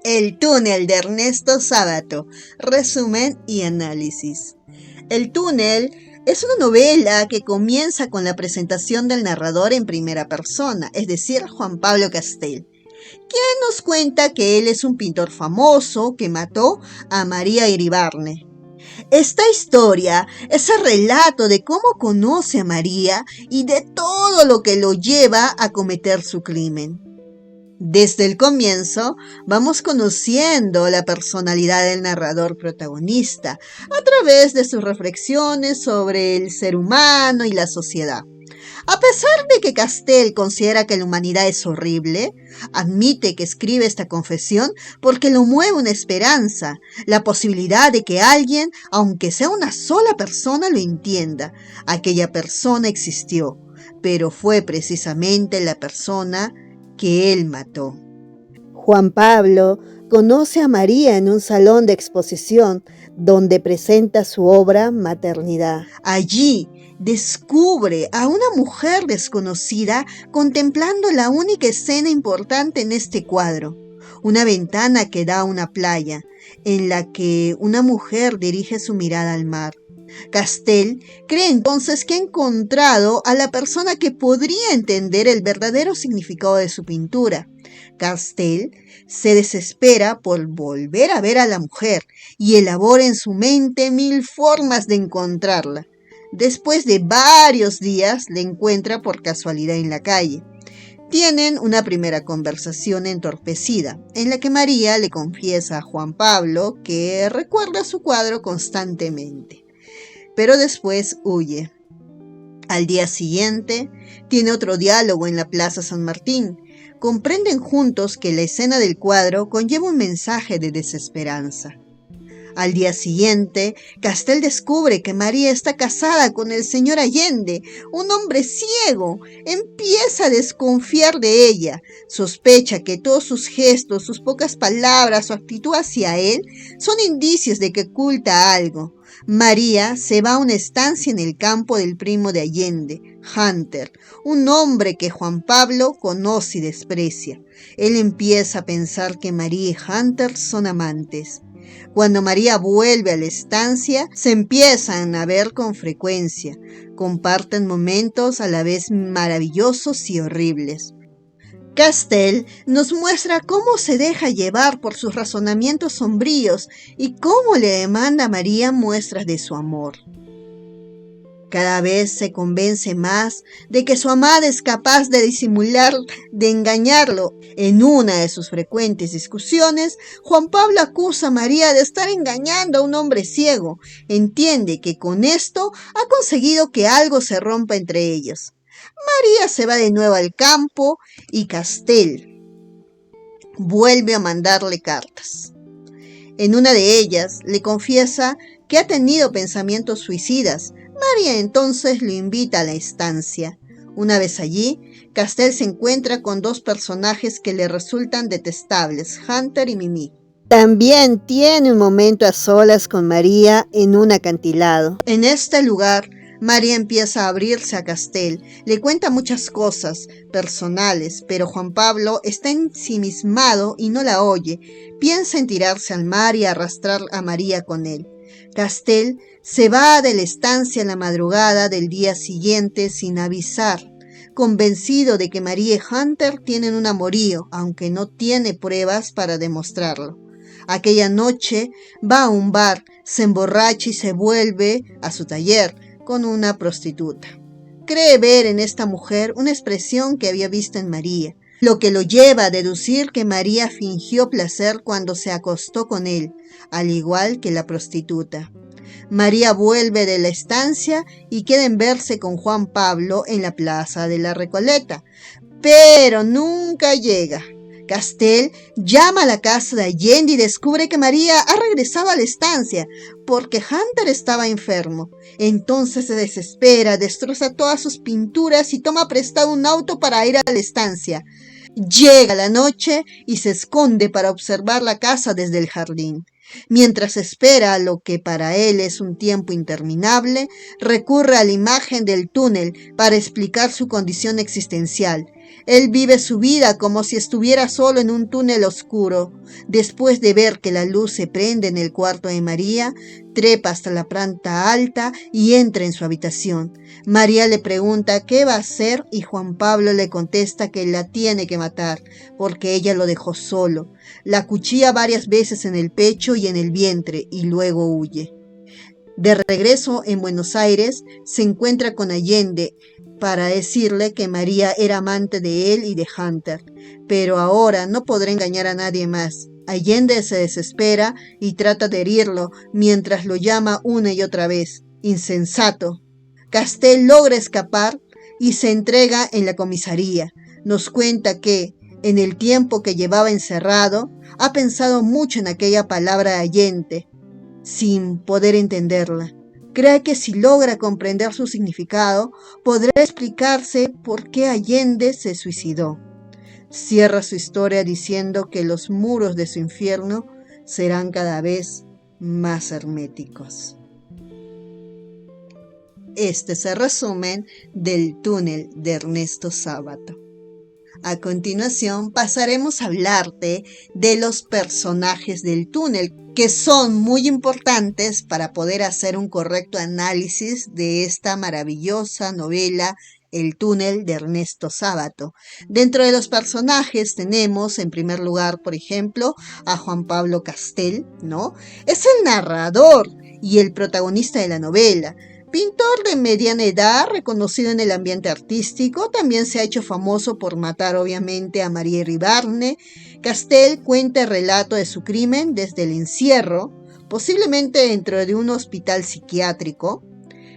El túnel de Ernesto Sábato, resumen y análisis. El túnel es una novela que comienza con la presentación del narrador en primera persona, es decir, Juan Pablo Castel, quien nos cuenta que él es un pintor famoso que mató a María Iribarne. Esta historia es el relato de cómo conoce a María y de todo lo que lo lleva a cometer su crimen. Desde el comienzo vamos conociendo la personalidad del narrador protagonista a través de sus reflexiones sobre el ser humano y la sociedad. A pesar de que Castel considera que la humanidad es horrible, admite que escribe esta confesión porque lo mueve una esperanza, la posibilidad de que alguien, aunque sea una sola persona, lo entienda. Aquella persona existió, pero fue precisamente la persona que él mató. Juan Pablo conoce a María en un salón de exposición donde presenta su obra Maternidad. Allí descubre a una mujer desconocida contemplando la única escena importante en este cuadro, una ventana que da a una playa, en la que una mujer dirige su mirada al mar. Castel cree entonces que ha encontrado a la persona que podría entender el verdadero significado de su pintura. Castel se desespera por volver a ver a la mujer y elabora en su mente 1000 formas de encontrarla. Después de varios días, la encuentra por casualidad en la calle. Tienen una primera conversación entorpecida, en la que María le confiesa a Juan Pablo que recuerda su cuadro constantemente, pero después huye. Al día siguiente, tiene otro diálogo en la Plaza San Martín. Comprenden juntos que la escena del cuadro conlleva un mensaje de desesperanza. Al día siguiente, Castel descubre que María está casada con el señor Allende, un hombre ciego. Empieza a desconfiar de ella. Sospecha que todos sus gestos, sus pocas palabras, su actitud hacia él son indicios de que oculta algo. María se va a una estancia en el campo del primo de Allende, Hunter, un hombre que Juan Pablo conoce y desprecia. Él empieza a pensar que María y Hunter son amantes. Cuando María vuelve a la estancia, se empiezan a ver con frecuencia. Comparten momentos a la vez maravillosos y horribles. Castel nos muestra cómo se deja llevar por sus razonamientos sombríos y cómo le demanda a María muestras de su amor. Cada vez se convence más de que su amada es capaz de disimular, de engañarlo. En una de sus frecuentes discusiones, Juan Pablo acusa a María de estar engañando a un hombre ciego. Entiende que con esto ha conseguido que algo se rompa entre ellos. María se va de nuevo al campo y Castel vuelve a mandarle cartas. En una de ellas le confiesa que ha tenido pensamientos suicidas. María entonces lo invita a la estancia. Una vez allí, Castel se encuentra con dos personajes que le resultan detestables, Hunter y Mimi. También tiene un momento a solas con María en un acantilado. En este lugar, María empieza a abrirse a Castel, le cuenta muchas cosas personales, pero Juan Pablo está ensimismado y no la oye. Piensa en tirarse al mar y arrastrar a María con él. Castel se va de la estancia en la madrugada del día siguiente sin avisar, convencido de que María y Hunter tienen un amorío, aunque no tiene pruebas para demostrarlo. Aquella noche va a un bar, se emborracha y se vuelve a su taller con una prostituta. Cree ver en esta mujer una expresión que había visto en María, lo que lo lleva a deducir que María fingió placer cuando se acostó con él, al igual que la prostituta. María vuelve de la estancia y queda en verse con Juan Pablo en la plaza de la Recoleta, pero nunca llega. Castel llama a la casa de Allende y descubre que María ha regresado a la estancia porque Hunter estaba enfermo. Entonces se desespera, destroza todas sus pinturas y toma prestado un auto para ir a la estancia. Llega la noche y se esconde para observar la casa desde el jardín. Mientras espera lo que para él es un tiempo interminable, recurre a la imagen del túnel para explicar su condición existencial. Él vive su vida como si estuviera solo en un túnel oscuro. Después de ver que la luz se prende en el cuarto de María, trepa hasta la planta alta y entra en su habitación. María le pregunta qué va a hacer y Juan Pablo le contesta que la tiene que matar porque ella lo dejó solo. La acuchilla varias veces en el pecho y en el vientre y luego huye. De regreso en Buenos Aires, se encuentra con Allende para decirle que María era amante de él y de Hunter, pero ahora no podrá engañar a nadie más. Allende se desespera y trata de herirlo mientras lo llama una y otra vez. Insensato. Castel logra escapar y se entrega en la comisaría. Nos cuenta que, en el tiempo que llevaba encerrado, ha pensado mucho en aquella palabra de Allende, sin poder entenderla. Cree que si logra comprender su significado, podrá explicarse por qué Allende se suicidó. Cierra su historia diciendo que los muros de su infierno serán cada vez más herméticos. Este es el resumen del túnel de Ernesto Sábato. A continuación pasaremos a hablarte de los personajes del túnel, que son muy importantes para poder hacer un correcto análisis de esta maravillosa novela El túnel de Ernesto Sábato. Dentro de los personajes tenemos, en primer lugar, por ejemplo, a Juan Pablo Castel, ¿no? Es el narrador y el protagonista de la novela. Pintor de mediana edad, reconocido en el ambiente artístico, también se ha hecho famoso por matar obviamente a María Iribarne. Castel cuenta el relato de su crimen desde el encierro, posiblemente dentro de un hospital psiquiátrico,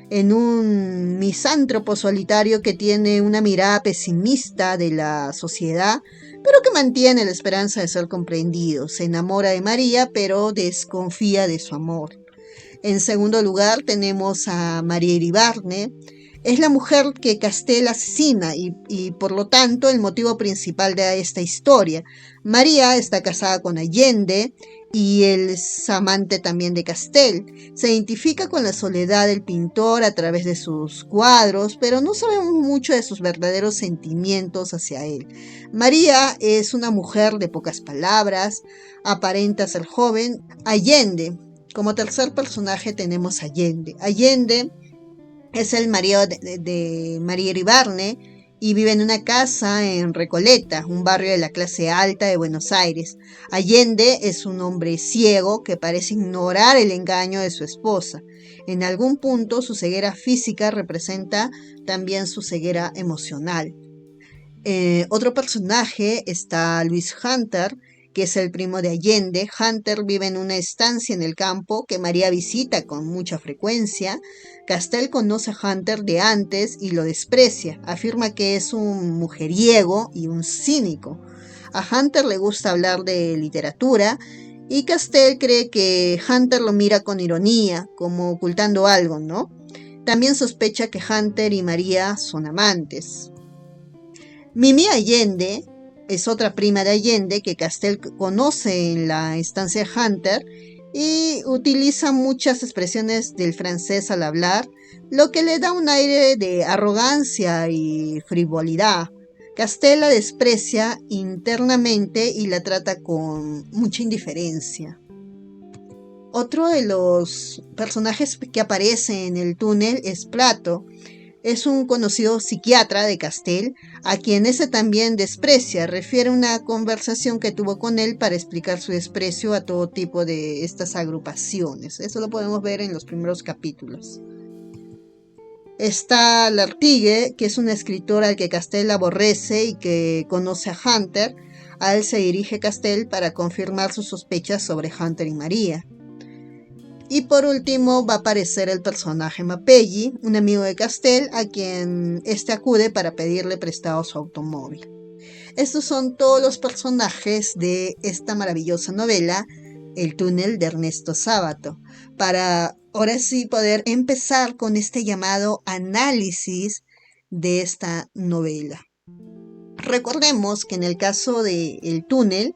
en un misántropo solitario que tiene una mirada pesimista de la sociedad, pero que mantiene la esperanza de ser comprendido. Se enamora de María, pero desconfía de su amor. En segundo lugar tenemos a María Iribarne. Es la mujer que Castel asesina y por lo tanto el motivo principal de esta historia. María está casada con Allende y él es amante también de Castel. Se identifica con la soledad del pintor a través de sus cuadros, pero no sabemos mucho de sus verdaderos sentimientos hacia él. María es una mujer de pocas palabras, aparenta ser joven. Allende, como tercer personaje tenemos a Allende. Allende es el marido de María Iribarne y vive en una casa en Recoleta, un barrio de la clase alta de Buenos Aires. Allende es un hombre ciego que parece ignorar el engaño de su esposa. En algún punto su ceguera física representa también su ceguera emocional. Otro personaje está Luis Hunter, que es el primo de Allende. Hunter vive en una estancia en el campo que María visita con mucha frecuencia. Castel conoce a Hunter de antes y lo desprecia. Afirma que es un mujeriego y un cínico. A Hunter le gusta hablar de literatura y Castel cree que Hunter lo mira con ironía, como ocultando algo, ¿no? También sospecha que Hunter y María son amantes. Mimi Allende es otra prima de Allende que Castel conoce en la estancia de Hunter y utiliza muchas expresiones del francés al hablar, lo que le da un aire de arrogancia y frivolidad. Castel la desprecia internamente y la trata con mucha indiferencia. Otro de los personajes que aparece en el túnel es Plato. Es un conocido psiquiatra de Castel, a quien ese también desprecia. Refiere una conversación que tuvo con él para explicar su desprecio a todo tipo de estas agrupaciones. Eso lo podemos ver en los primeros capítulos. Está Lartigue, que es un escritor al que Castel aborrece y que conoce a Hunter. A él se dirige Castel para confirmar sus sospechas sobre Hunter y María. Y por último va a aparecer el personaje Mapelli, un amigo de Castel a quien éste acude para pedirle prestado su automóvil. Estos son todos los personajes de esta maravillosa novela, El túnel de Ernesto Sábato, para ahora sí poder empezar con este llamado análisis de esta novela. Recordemos que en el caso de El túnel,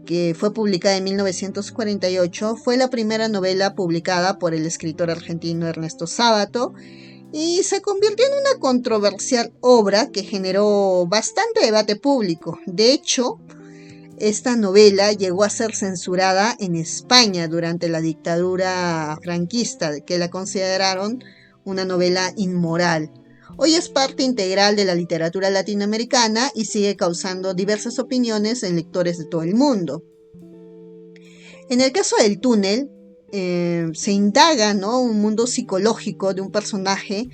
que fue publicada en 1948, fue la primera novela publicada por el escritor argentino Ernesto Sábato y se convirtió en una controversial obra que generó bastante debate público. De hecho, esta novela llegó a ser censurada en España durante la dictadura franquista, que la consideraron una novela inmoral. Hoy es parte integral de la literatura latinoamericana y sigue causando diversas opiniones en lectores de todo el mundo. En el caso del túnel, se indaga, ¿no?, un mundo psicológico de un personaje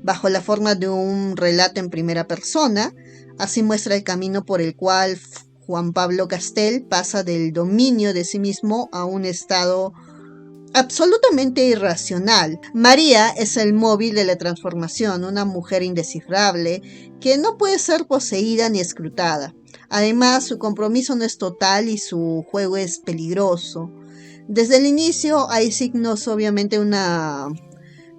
bajo la forma de un relato en primera persona. Así muestra el camino por el cual Juan Pablo Castel pasa del dominio de sí mismo a un estado absolutamente irracional. María es el móvil de la transformación, una mujer indescifrable que no puede ser poseída ni escrutada. Además, su compromiso no es total y su juego es peligroso. Desde el inicio hay signos, obviamente, una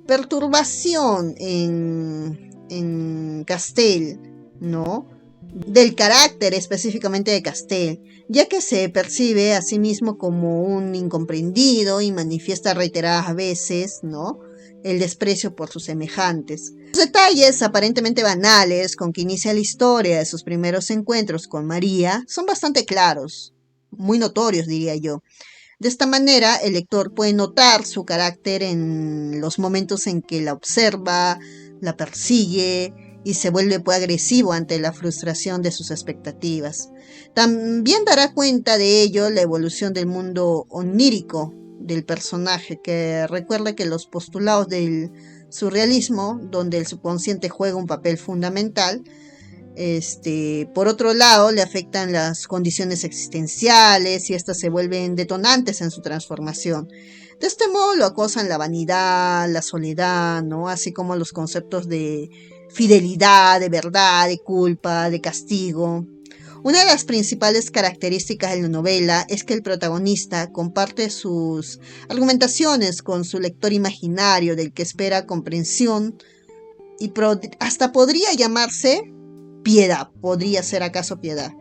perturbación en Castel, ¿no?, del carácter específicamente de Castel, ya que se percibe a sí mismo como un incomprendido y manifiesta reiteradas veces, ¿no?, el desprecio por sus semejantes. Los detalles aparentemente banales con que inicia la historia de sus primeros encuentros con María son bastante claros, muy notorios, diría yo. De esta manera, el lector puede notar su carácter en los momentos en que la observa, la persigue y se vuelve agresivo ante la frustración de sus expectativas. También dará cuenta de ello la evolución del mundo onírico del personaje, que recuerda que los postulados del surrealismo, donde el subconsciente juega un papel fundamental, por otro lado, le afectan las condiciones existenciales y estas se vuelven detonantes en su transformación. De este modo lo acosan la vanidad, la soledad, ¿no?, así como los conceptos de fidelidad, de verdad, de culpa, de castigo. Una de las principales características de la novela es que el protagonista comparte sus argumentaciones con su lector imaginario, del que espera comprensión y hasta podría llamarse piedad, podría ser acaso piedad.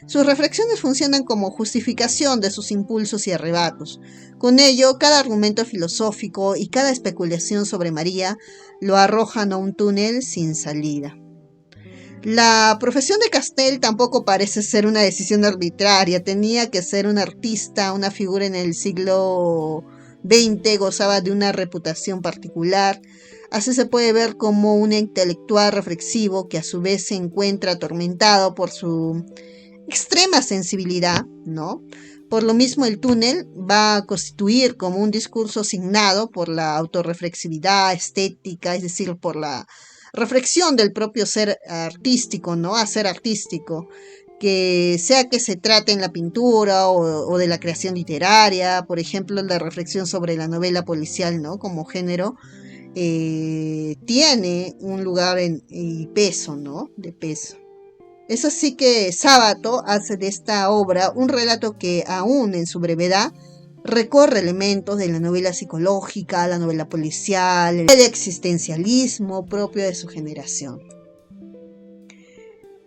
Sus reflexiones funcionan como justificación de sus impulsos y arrebatos. Con ello, cada argumento filosófico y cada especulación sobre María lo arrojan a un túnel sin salida. La profesión de Castel tampoco parece ser una decisión arbitraria. Tenía que ser un artista, una figura en el siglo XX, gozaba de una reputación particular. Así se puede ver como un intelectual reflexivo que a su vez se encuentra atormentado por su extrema sensibilidad, ¿no? Por lo mismo, el túnel va a constituir como un discurso signado por la autorreflexividad estética, es decir, por la reflexión del propio ser artístico, ¿no?, a ser artístico, que sea que se trate en la pintura o de la creación literaria, por ejemplo, la reflexión sobre la novela policial, ¿no?, como género, tiene un lugar y peso, ¿no?, de peso. Es así que Sábato hace de esta obra un relato que, aún en su brevedad, recorre elementos de la novela psicológica, la novela policial, el existencialismo propio de su generación.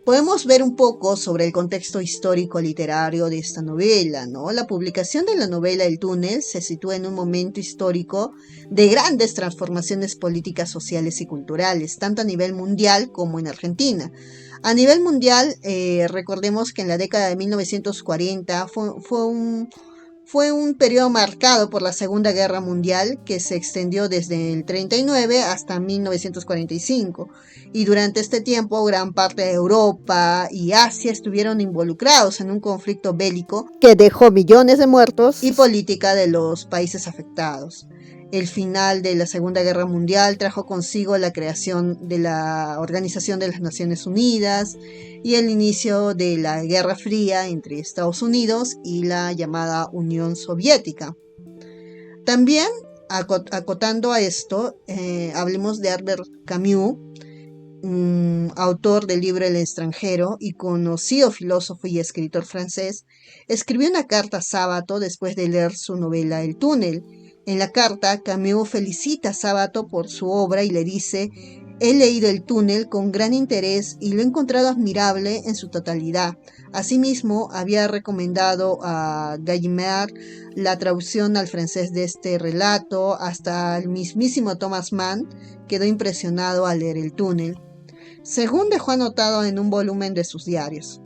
Podemos ver un poco sobre el contexto histórico literario de esta novela, ¿no? La publicación de la novela El túnel se sitúa en un momento histórico de grandes transformaciones políticas, sociales y culturales, tanto a nivel mundial como en Argentina. A nivel mundial, recordemos que en la década de 1940 fue un periodo marcado por la Segunda Guerra Mundial, que se extendió desde el 39 hasta 1945, y durante este tiempo gran parte de Europa y Asia estuvieron involucrados en un conflicto bélico que dejó millones de muertos y política de los países afectados. El final de la Segunda Guerra Mundial trajo consigo la creación de la Organización de las Naciones Unidas y el inicio de la Guerra Fría entre Estados Unidos y la llamada Unión Soviética. También, acotando a esto, hablemos de Albert Camus, autor del libro El extranjero y conocido filósofo y escritor francés. Escribió una carta a Sábato después de leer su novela El túnel. En la carta, Camus felicita a Sábato por su obra y le dice He leído El túnel con gran interés y lo he encontrado admirable en su totalidad. Asimismo, había recomendado a Gallimard la traducción al francés de este relato. Hasta el mismísimo Thomas Mann quedó impresionado al leer El túnel, según dejó anotado en un volumen de sus diarios.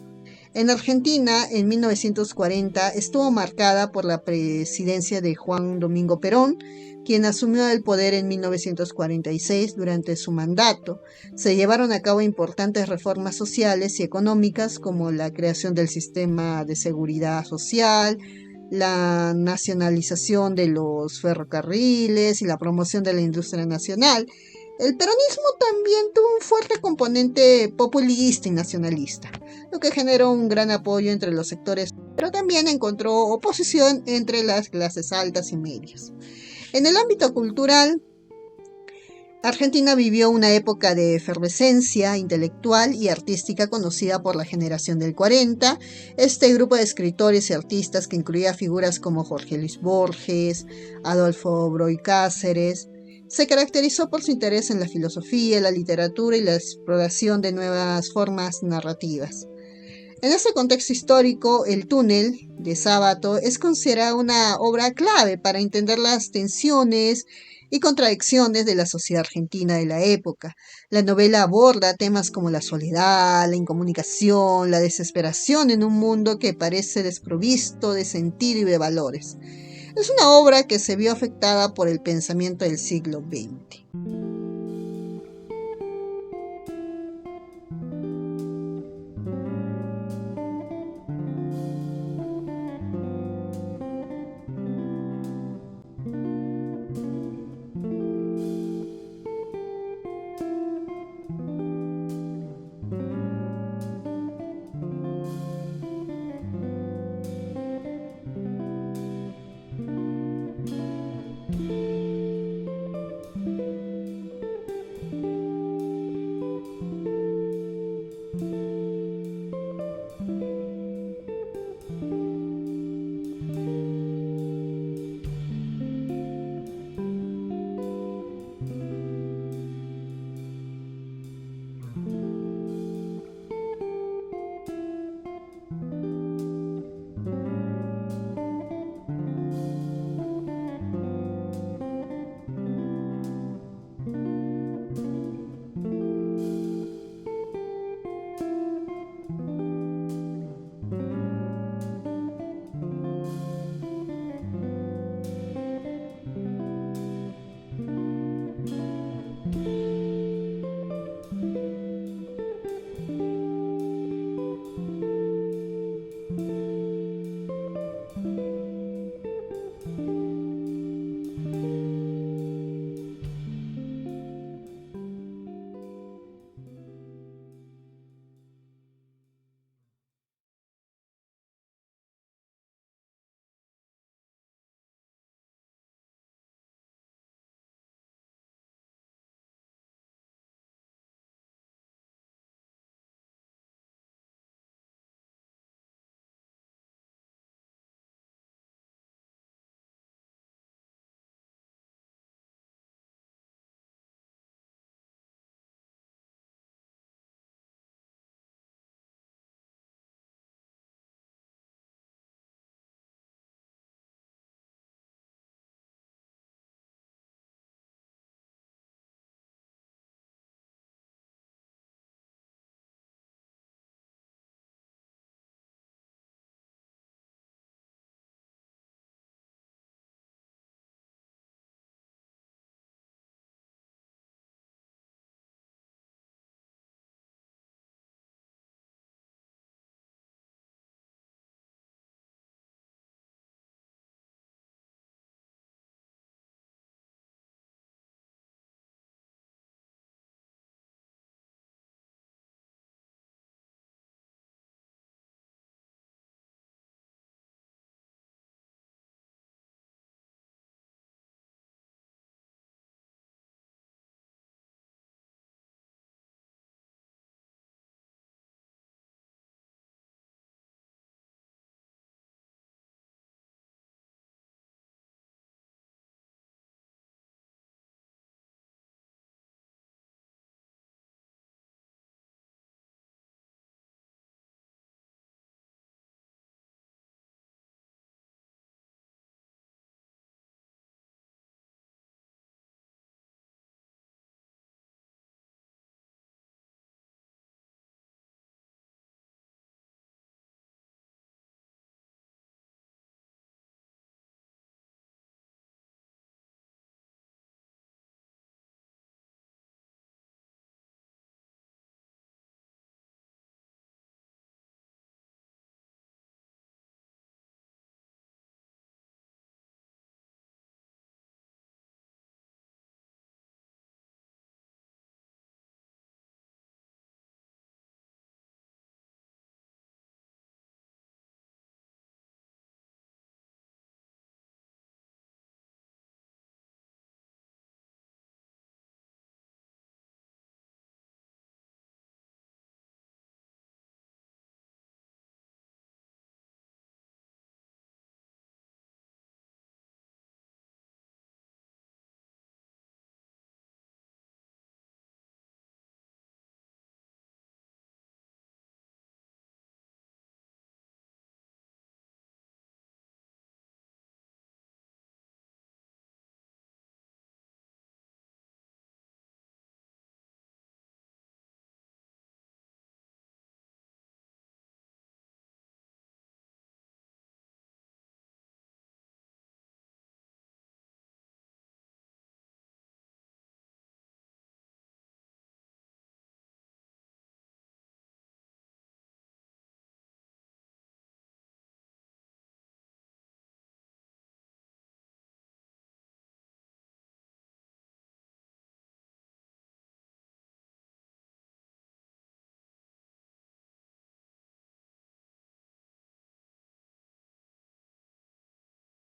En Argentina, en 1940, estuvo marcada por la presidencia de Juan Domingo Perón, quien asumió el poder en 1946. Durante su mandato se llevaron a cabo importantes reformas sociales y económicas, como la creación del sistema de seguridad social, la nacionalización de los ferrocarriles y la promoción de la industria nacional. El peronismo también tuvo un fuerte componente populista y nacionalista, lo que generó un gran apoyo entre los sectores, pero también encontró oposición entre las clases altas y medias. En el ámbito cultural, Argentina vivió una época de efervescencia intelectual y artística conocida por la generación del 40. Este grupo de escritores y artistas, que incluía figuras como Jorge Luis Borges, Adolfo Broy Cáceres, se caracterizó por su interés en la filosofía, la literatura y la exploración de nuevas formas narrativas. En este contexto histórico, El túnel de Sábato es considerada una obra clave para entender las tensiones y contradicciones de la sociedad argentina de la época. La novela aborda temas como la soledad, la incomunicación, la desesperación en un mundo que parece desprovisto de sentido y de valores. Es una obra que se vio afectada por el pensamiento del siglo XX.